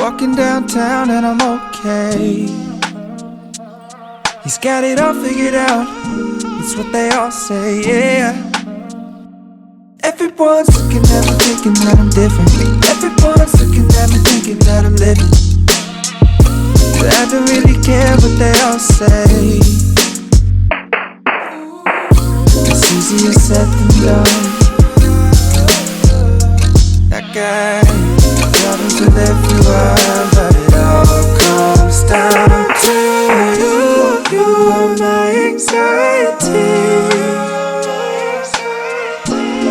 Walking downtown and I'm okay. He's got it all figured out. It's what they all say, yeah. Everyone's looking at me thinking that I'm different. Everyone's looking at me thinking that I'm living. But I don't really care what they all say. It's easier said than done. That guy problems with everyone, but it all comes down to you. You are my anxiety.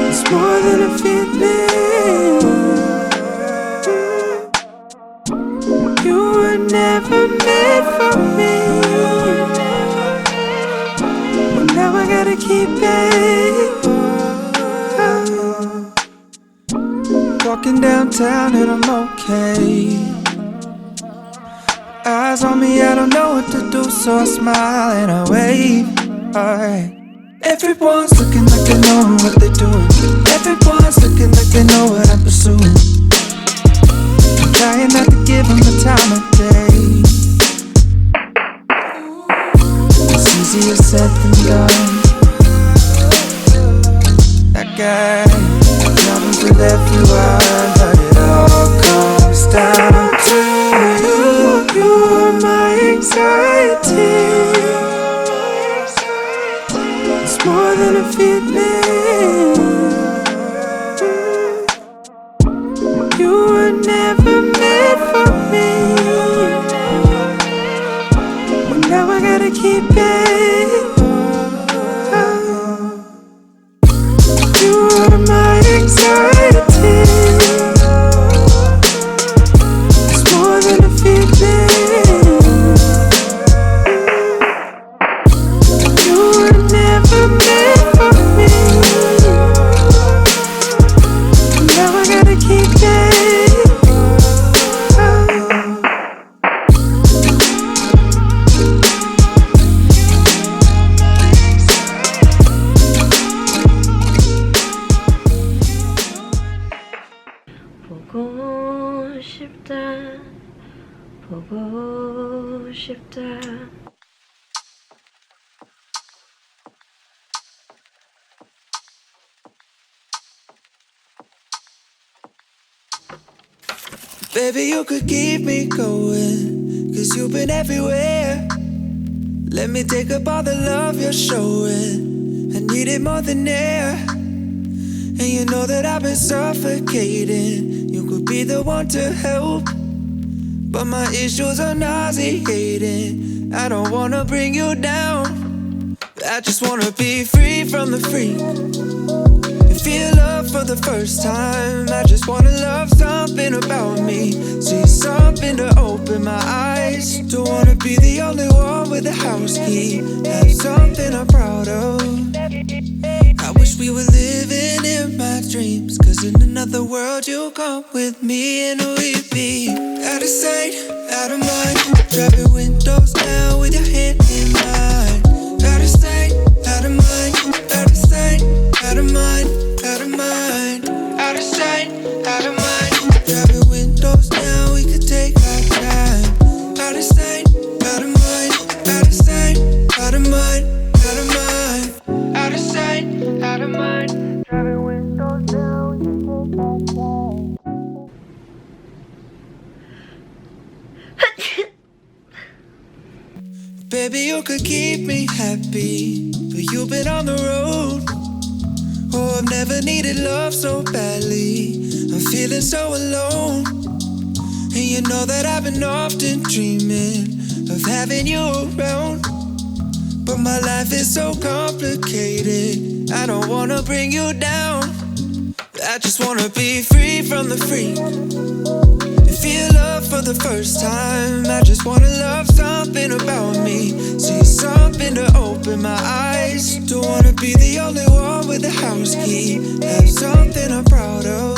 It's more than a feeling. You were never meant for me, but now I gotta keep it. Walking downtown and I'm okay. Eyes on me, I don't know what to do, so I smile and I wave. Alright. Everyone's looking like they know what they're doing. Everyone's looking like they know what I'm pursuing. I'm trying not to give them the time of day. It's easier said than done. That guy problems with everyone, but it all comes down to you. You are my anxiety. It's more than a feeling. You were never meant for me, but now I gotta keep it. You are my anxiety. It's more than a feeling. You were never meant for me, now I gotta keep it. 보고 싶다, 보고 싶다. Baby, you could keep me going, 'cause you've been everywhere. Let me take up all the love you're showing. I need it more than air. And you know that I've been suffocating. You could be the one to help, but my issues are nauseating. I don't wanna bring you down. I just wanna be free from the freak and feel love for the first time. I just wanna love something about me, see something to open my eyes. Don't wanna be the only one with a house key, have something I'm proud of. I wish we were living in my dreams, 'cause in another world you come with me and we'd be out of sight, out of mind. Driving windows down with your hand in mine. Out of sight, out of mind. Out of sight, out of mind. Out of mind. Out of sight, out of mind. Driving windows down, we could take our time. Out of sight, out of mind. Out of sight, out of mind. Out of mind. Out of sight, out of mind. Driving windows down, we could take our time. Baby, you could keep me happy, but you've been on the road. Oh, I've never needed love so badly. I'm feeling so alone. And you know that I've been often dreaming of having you around. But my life is so complicated, I don't wanna bring you down. I just wanna be free from the freak and feel love for the first time. I just wanna love something about me, see something to open my eyes. Don't wanna be the only one with a house key, have something I'm proud of.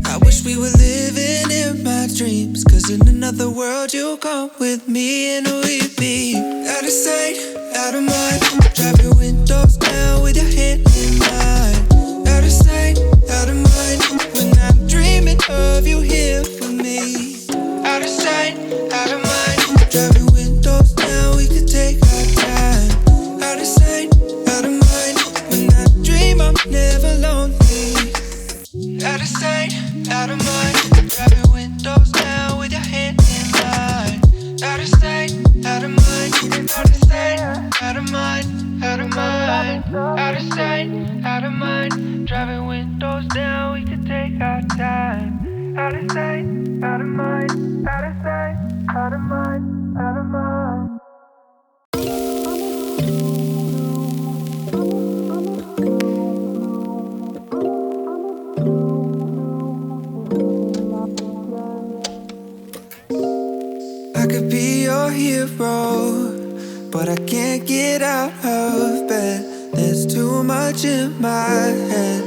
I wish we were living in my dreams. Cause in another world you'll come with me and we'd be out of sight, out of mind. Drive your windows down with your head in mine. Out of sight, out of mind. When I'm dreaming of you here for me. Out of sight, out of mind. Drive your windows down, we could take our time. Out of sight, out of mind. When I dream I'm never lonely. Out of sight, out of mind. Drive your windows down with your head in mine. Out of sight, out of mind. Out of sight, out of mind. Out of mind. Out of sight, out of mind. Driving windows down, we could take our time. Out of sight, out of mind. Out of sight, out of mind. Out of mind. I could be your hero, but I can't get out of bed. There's too much in my head.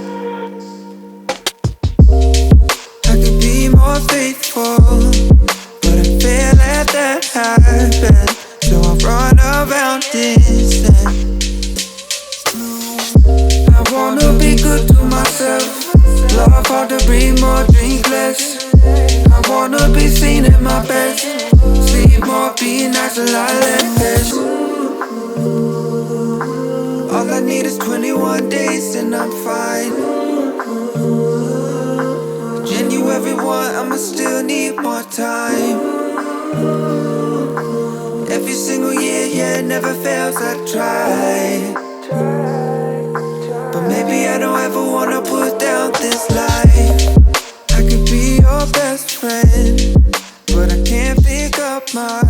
I could be more faithful, but I fail at that habit. So I run around instead. I wanna be good to myself. Love hard to breathe more, drink less. I wanna be seen at my best. Sleep more, be nice, a lot less. All I need is 21 days and I'm fine. January 1, I'ma still need more time. Every single year, yeah, it never fails, I try. But maybe I don't ever wanna put down this life. I could be your best friend, but I can't pick up my